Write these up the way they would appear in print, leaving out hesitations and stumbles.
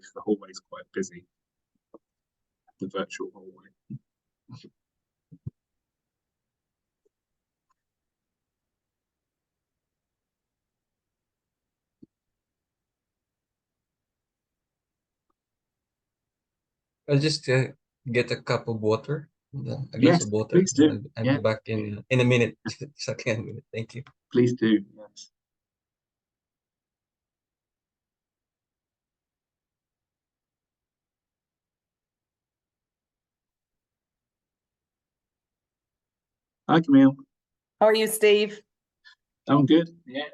because the hallway is quite busy, the virtual hallway. I'll just get a cup of water, a glass Yes, of water. please do. I'll be back in a minute. Exactly a minute. Thank you. Please do. Yes. Hi, Camille. How are you, Steve? I'm good. Yeah.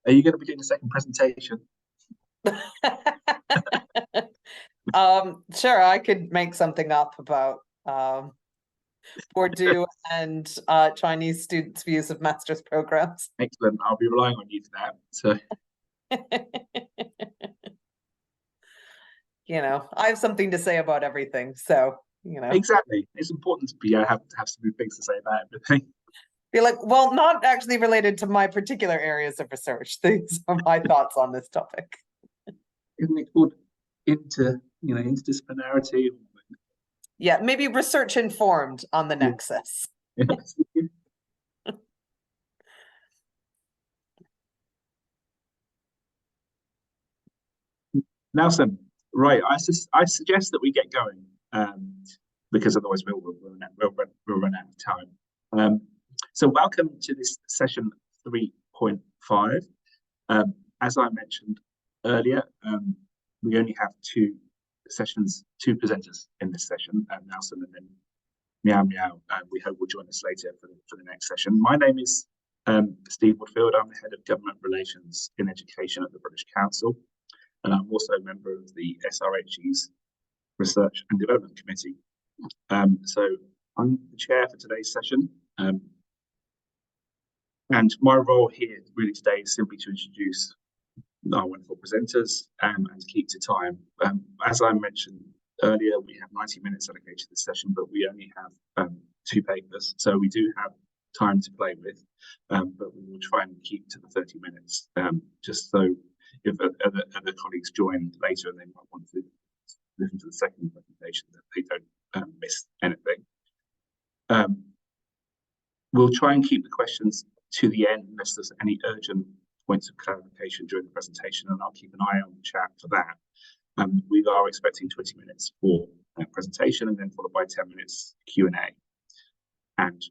Are you going to be doing a second presentation? Sure, I could make something up about Bordeaux and Chinese students' views of master's programs. Excellent. I'll be relying on you for that. So, you know, I have something to say about everything. So, you know, exactly. It's important to be have some good things to say about everything. Be like, well, not actually related to my particular areas of research. These are my thoughts on this topic. Isn't it called interdisciplinarity? Yeah, maybe research informed on the nexus. Yes. Nelson, right? I suggest that we get going because otherwise we'll run out of time. So welcome to this session 3.5. As I mentioned earlier, we only have two presenters in this session, Nelson and then Meow Meow. We hope will join us later for the next session. My name is Steve Woodfield. I'm the Head of Government Relations in Education at the British Council, and I'm also a member of the SRHE's Research and Development Committee. So I'm the chair for today's session. And my role here really today is simply to introduce our wonderful presenters and to keep to time. As I mentioned earlier, we have 90 minutes allocated to this session, but we only have two papers, so we do have time to play with, but we will try and keep to the 30 minutes, just so if other colleagues join later and they might want to listen to the second presentation, that they don't miss anything. We'll try and keep the questions to the end unless there's any urgent points of clarification during the presentation, and I'll keep an eye on the chat for that. We are expecting 20 minutes for presentation and then followed by 10 minutes Q&A. And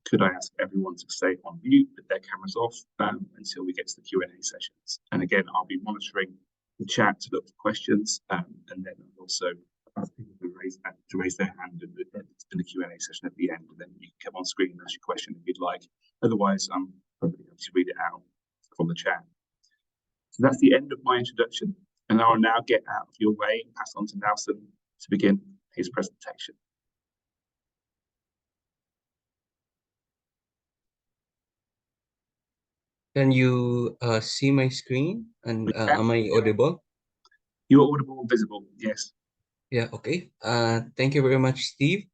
could I ask everyone to stay on mute with their cameras off until we get to the Q&A sessions? And again, I'll be monitoring the chat to look for questions, and then I'll also ask people to raise their hand in the Q&A session at the end, and then you can come on screen and ask your question if you'd like. Otherwise, I'm probably going to read it out from the chat. So that's the end of my introduction, and I'll now get out of your way and pass on to Nelson to begin his presentation. Can you see my screen? And am I audible? You're audible and visible, yes. Yeah, okay. Thank you very much, Steve.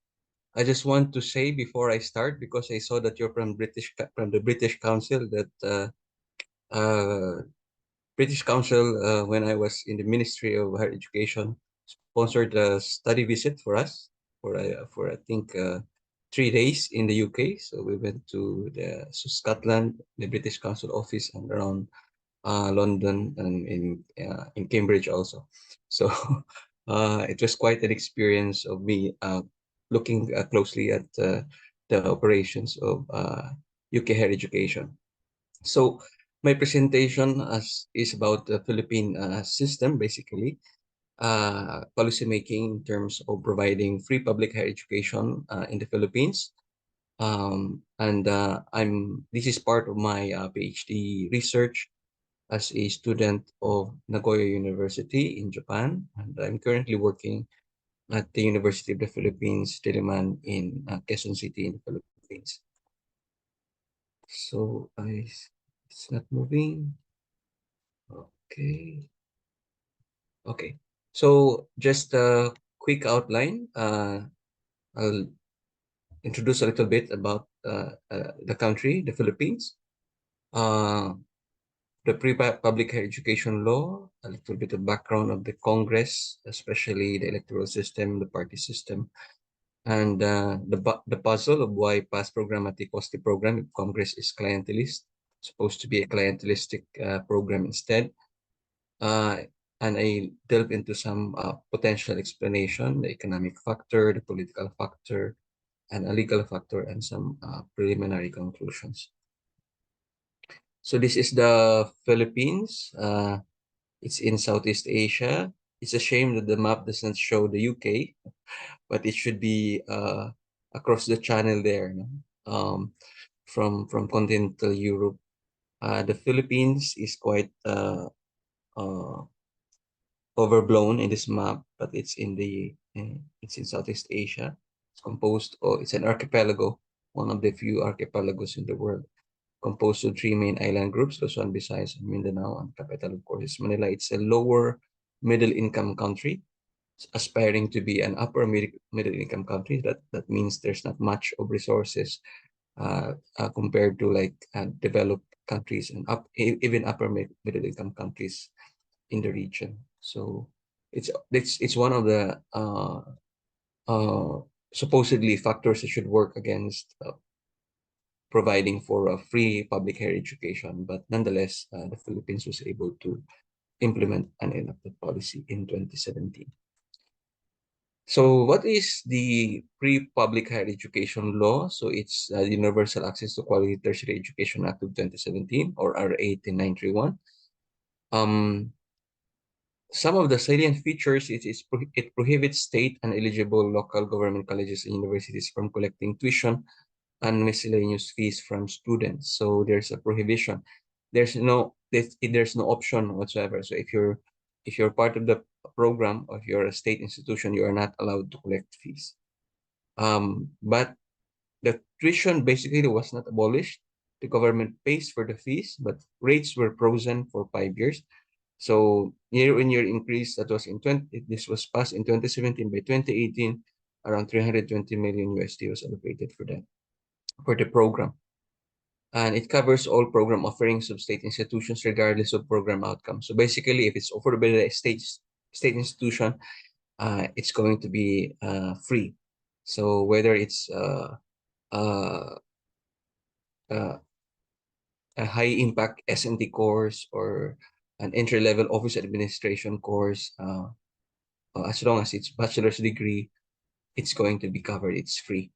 I just want to say before I start, because I saw that you're from the British Council, that British Council, when I was in the Ministry of Higher Education, sponsored a study visit for us for I think 3 days in the UK. So we went to Scotland, the British Council office, and around London and in Cambridge also. So it was quite an experience of me looking closely at the operations of UK higher education. So my presentation is about the Philippine system, basically, policy making in terms of providing free public higher education in the Philippines. This is part of my PhD research as a student of Nagoya University in Japan, and I'm currently working at the University of the Philippines, Diliman in Quezon City in the Philippines. So it's not moving. Okay. So just a quick outline. I'll introduce a little bit about the country, the Philippines. The the pre-public higher education law, a little bit of background of the Congress, especially the electoral system, the party system, and the puzzle of why past programmatic was the program if Congress is clientelist, supposed to be a clientelistic program instead. And I delve into some potential explanation, the economic factor, the political factor, and a legal factor, and some preliminary conclusions. So this is the Philippines. It's in Southeast Asia. It's a shame that the map doesn't show the UK, but it should be across the channel there, no? From continental Europe. The Philippines is quite overblown in this map, but it's in Southeast Asia. It's composed, or it's an archipelago, one of the few archipelagos in the world, composed of 3 main island groups: Luzon, Visayas, and Mindanao. And capital, of course, is Manila. It's a lower middle income country, aspiring to be an upper middle income country. That means there's not much of resources compared to like developed countries and even upper middle income countries in the region. So it's one of the supposedly factors that should work against providing for a free public higher education, but nonetheless, the Philippines was able to implement an enacted policy in 2017. So what is the Pre-Public Higher Education Law? So it's the Universal Access to Quality Tertiary Education Act of 2017, or SRHE2023. Some of the salient features, it prohibits state and eligible local government colleges and universities from collecting tuition and miscellaneous fees from students. So there's a prohibition. There's no option whatsoever. So if you're part of the program, or if you're a state institution, you are not allowed to collect fees. But the tuition basically was not abolished. The government pays for the fees, but rates were frozen for 5 years. So year-on-year increase, that was this was passed in 2017. By 2018, around 320 million USD was allocated for that, for the program. And it covers all program offerings of state institutions regardless of program outcome. So basically, if it's offered by a state institution, it's going to be free. So whether it's a high impact S&T course or an entry-level office administration course, as long as it's bachelor's degree, it's going to be covered. It's free.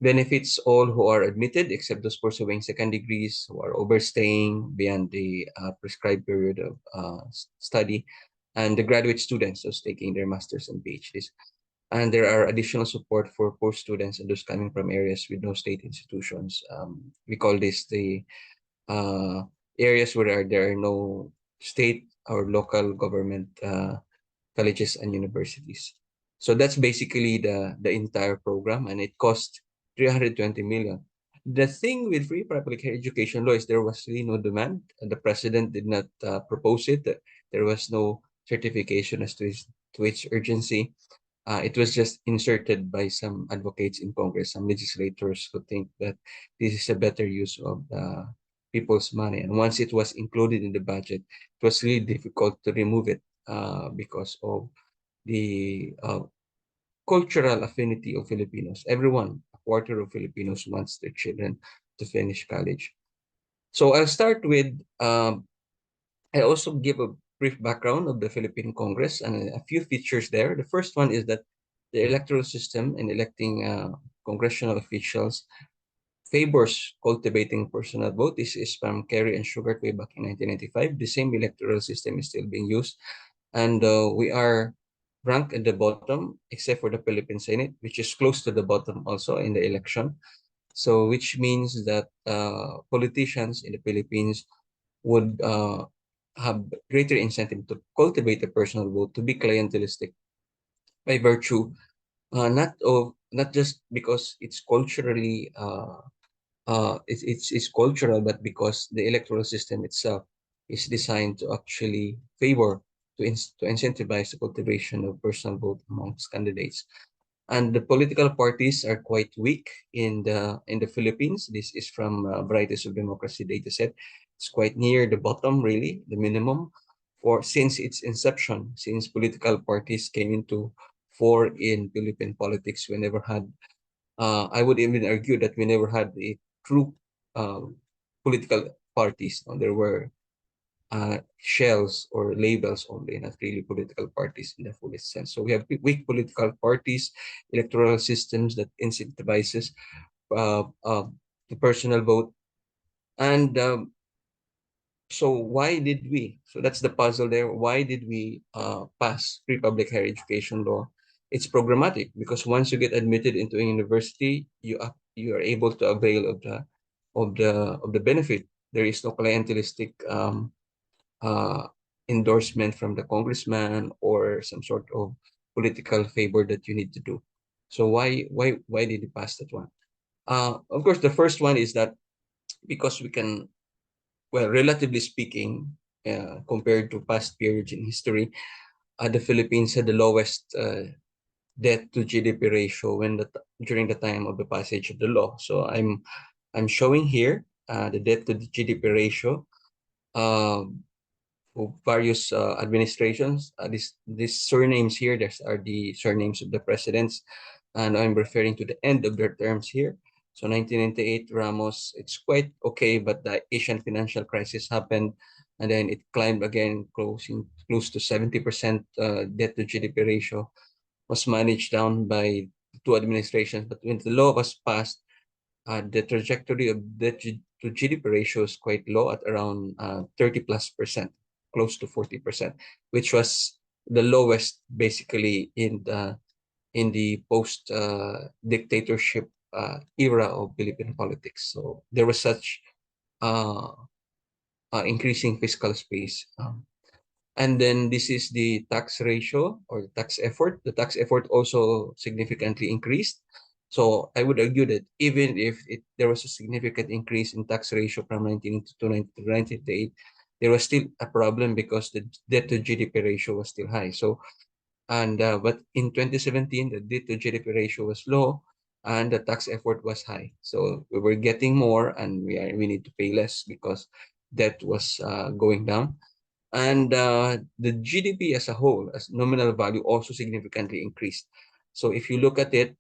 Benefits all who are admitted, except those pursuing second degrees who are overstaying beyond the prescribed period of study, and the graduate students, those taking their masters and PhDs. And there are additional support for poor students and those coming from areas with no state institutions. We call this the areas where there are no state or local government colleges and universities. So that's basically the entire program, and it cost 320 million. The thing with free public higher education law is there was really no demand, and the president did not propose it. There was no certification as to its urgency. It was just inserted by some advocates in Congress, some legislators who think that this is a better use of people's money. And once it was included in the budget, it was really difficult to remove it because of the cultural affinity of Filipinos. Everyone, a quarter of Filipinos wants their children to finish college. So I'll start with, I also give a brief background of the Philippine Congress and a few features there. The first one is that the electoral system in electing congressional officials favors cultivating personal vote. This is from Kerry and Sugar way back in 1995. The same electoral system is still being used. And we are ranked at the bottom, except for the Philippine Senate, which is close to the bottom also in the election. So which means that politicians in the Philippines would have greater incentive to cultivate a personal vote, to be clientelistic by virtue, not just because it's culturally it's cultural, but because the electoral system itself is designed to actually favor, to incentivize the cultivation of personal vote amongst candidates. And the political parties are quite weak in the Philippines. This is from Varieties of Democracy dataset. It's quite near the bottom, really, the minimum, for since its inception, since political parties came into fore in Philippine politics. We never had, I would even argue that we never had a true political parties. There were shells or labels only, not really political parties in the fullest sense. So we have weak political parties, electoral systems that incentivizes the personal vote. And so why did we? So that's the puzzle there. Why did we pass free public higher education law? It's programmatic because once you get admitted into a university, you are able to avail of the benefit. There is no clientelistic uh, endorsement from the congressman or some sort of political favor that you need to do. So why did you pass that one? Of course, the first one is that because we can, well, relatively speaking, compared to past periods in history, the Philippines had the lowest debt to GDP ratio during the time of the passage of the law. So I'm showing here the debt to the GDP ratio of various administrations. These surnames here, these are the surnames of the presidents, and I'm referring to the end of their terms here. So 1998, Ramos, it's quite okay, but the Asian financial crisis happened, and then it climbed again, close to 70% debt to GDP ratio, was managed down by two administrations. But when the law was passed, the trajectory of debt to GDP ratio is quite low at around 30+%, close to 40%, which was the lowest basically in the post dictatorship era of Philippine politics. So there was such uh, increasing fiscal space. And then this is the tax ratio or the tax effort. The tax effort also significantly increased. So I would argue that even if there was a significant increase in tax ratio from 1982 to 1998, there was still a problem because the debt to GDP ratio was still high. So, and but in 2017, the debt to GDP ratio was low and the tax effort was high. So we were getting more and we need to pay less because debt was going down. And the GDP as a whole, as nominal value, also significantly increased. So if you look at it,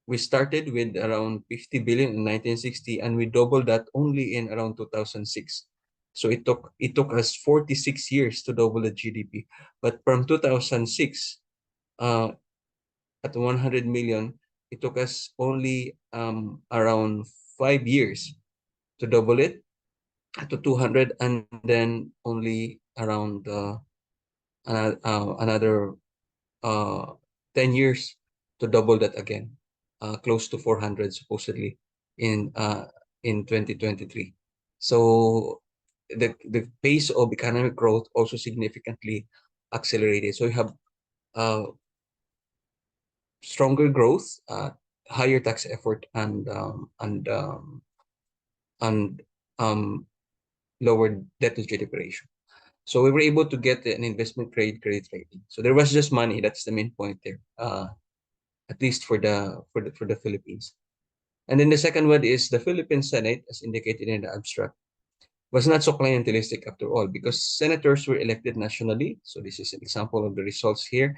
we started with around 50 billion in 1960, and we doubled that only in around 2006. So it took us 46 years to double the GDP. But from 2006, at 100 million, it took us only around 5 years to double it to 200, and then only around another 10 years to double that again, close to 400 supposedly in 2023. So the pace of economic growth also significantly accelerated. So you have stronger growth, higher tax effort, and lower debt to GDP ratio. So we were able to get an investment grade credit rating. So there was just money. That's the main point there, at least for the Philippines. And then the second one is the Philippine Senate, as indicated in the abstract, was not so clientelistic after all because senators were elected nationally. So this is an example of the results here.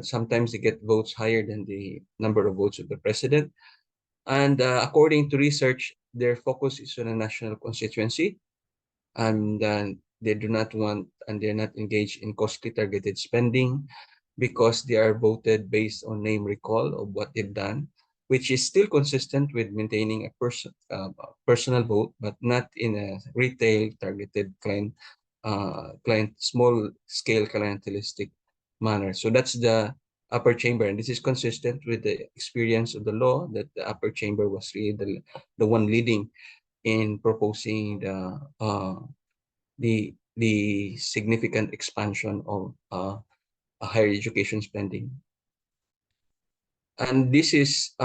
Sometimes they get votes higher than the number of votes of the president. And according to research, their focus is on a national constituency, and they do not want and they're not engaged in costly targeted spending because they are voted based on name recall of what they've done, which is still consistent with maintaining a personal vote, but not in a retail targeted client small scale clientelistic manner. So that's the upper chamber, and this is consistent with the experience of the law that the upper chamber was really the one leading in proposing the significant expansion of higher education spending. And this is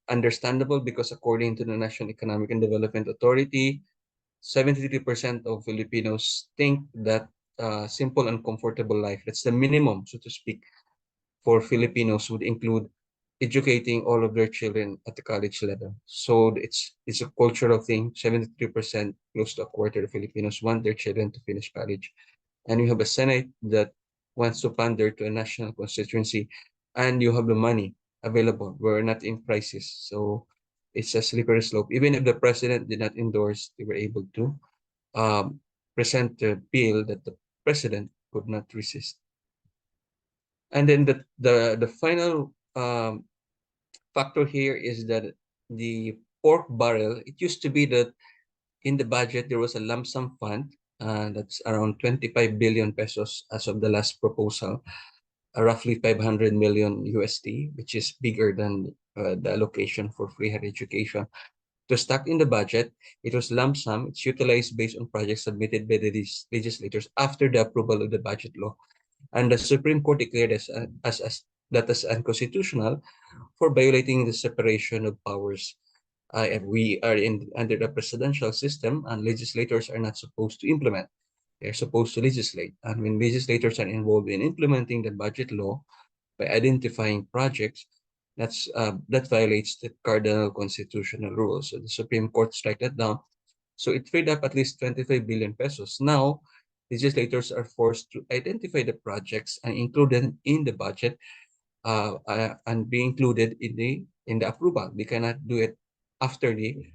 understandable because according to the National Economic and Development Authority, 73% of Filipinos think that simple and comfortable life, that's the minimum, so to speak, for Filipinos would include educating all of their children at the college level. So it's a cultural thing. 73%, close to a quarter of Filipinos want their children to finish college. And you have a Senate that wants to pander to a national constituency, and you have the money available. We're not in crisis. So it's a slippery slope. Even if the president did not endorse, they were able to um, present a bill that the president could not resist. And then the final factor here is that the pork barrel, it used to be that in the budget there was a lump sum fund that's around 25 billion pesos as of the last proposal, roughly 500 million USD, which is bigger than the allocation for free higher education. To stack in the budget, it was lump sum. It's utilized based on projects submitted by the legislators after the approval of the budget law. And the Supreme Court declared that as unconstitutional for violating the separation of powers. We are under the presidential system, and legislators are not supposed to implement. They're supposed to legislate. And when legislators are involved in implementing the budget law by identifying projects, that violates the cardinal constitutional rules. So the Supreme Court struck that down. So it freed up at least 25 billion pesos. Now, legislators are forced to identify the projects and include them in the budget and be included in the approval. They cannot do it after the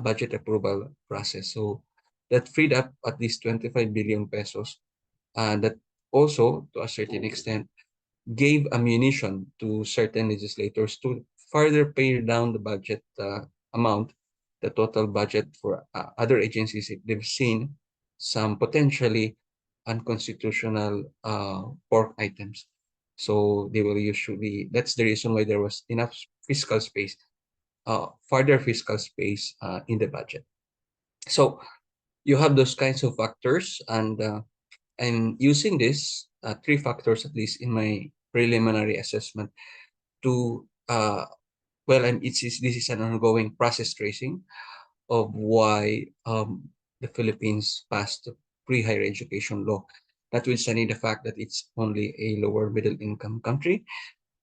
budget approval process. So that freed up at least 25 billion pesos. And that also, to a certain extent, gave ammunition to certain legislators to further pare down the budget amount, the total budget for other agencies if they've seen some potentially unconstitutional pork items. So they will usually, that's the reason why there was enough fiscal space, further fiscal space in the budget. So you have those kinds of factors, and I'm using this three factors at least in my preliminary assessment to this is an ongoing process tracing of why the Philippines passed the pre-higher education law, notwithstanding the fact that it's only a lower middle income country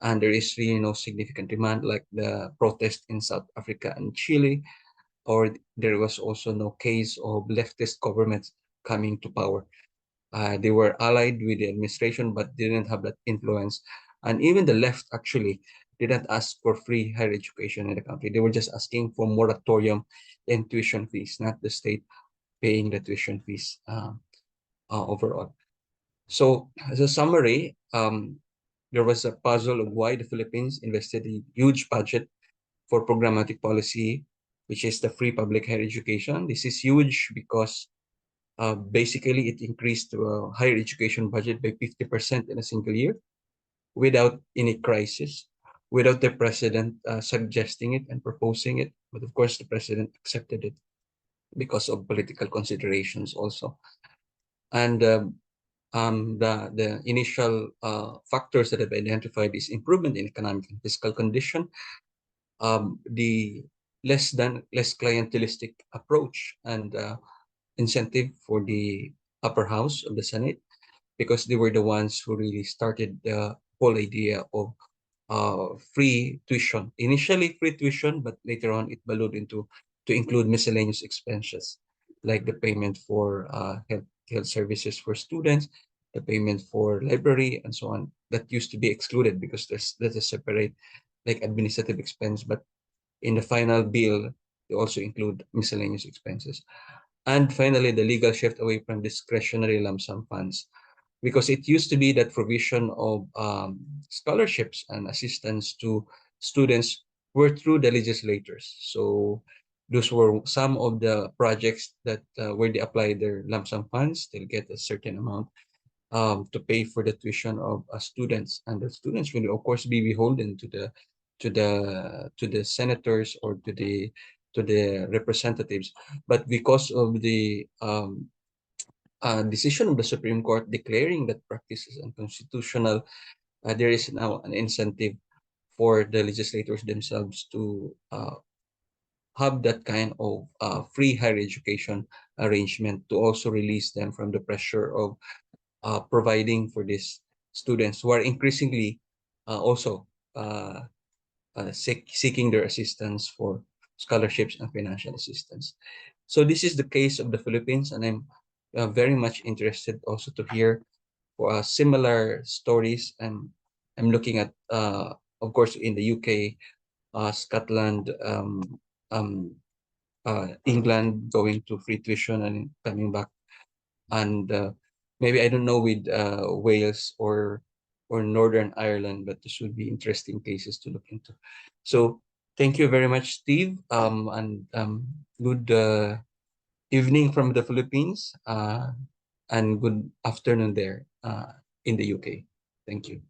and there is really no significant demand like the protest in South Africa and Chile, or there was also no case of leftist governments coming to power. They were allied with the administration but didn't have that influence. And even the left actually didn't ask for free higher education in the country. They were just asking for moratorium in tuition fees, not the state paying the tuition fees overall. So as a summary, there was a puzzle of why the Philippines invested a huge budget for programmatic policy, which is the free public higher education. This is huge because basically it increased the higher education budget by 50% in a single year without any crisis, without the president suggesting it and proposing it. But of course, the president accepted it because of political considerations also. And the initial factors that I've identified is improvement in economic and fiscal condition, the less clientelistic approach and incentive for the upper house of the Senate, because they were the ones who really started the whole idea of free tuition. Initially free tuition, but later on it ballooned into to include miscellaneous expenses like the payment for health services for students, the payment for library, and so on. That used to be excluded because that's a separate like administrative expense. But in the final bill, they also include miscellaneous expenses. And finally, the legal shift away from discretionary lump sum funds, because it used to be that provision of scholarships and assistance to students were through the legislators. So those were some of the projects that where they apply their lump sum funds, they'll get a certain amount to pay for the tuition of students, and the students will of course be beholden to the senators or to the representatives. But because of the decision of the Supreme Court declaring that practice is unconstitutional, there is now an incentive for the legislators themselves to have that kind of free higher education arrangement, to also release them from the pressure of providing for these students who are increasingly also seeking their assistance for scholarships and financial assistance. So this is the case of the Philippines, and I'm very much interested also to hear similar stories. And I'm looking at, of course, in the UK, Scotland, England, going to free tuition and coming back, and maybe I don't know with Wales or Northern Ireland, but this would be interesting cases to look into. So thank you very much, Steve, and good evening from the Philippines, and good afternoon there in the UK. Thank you.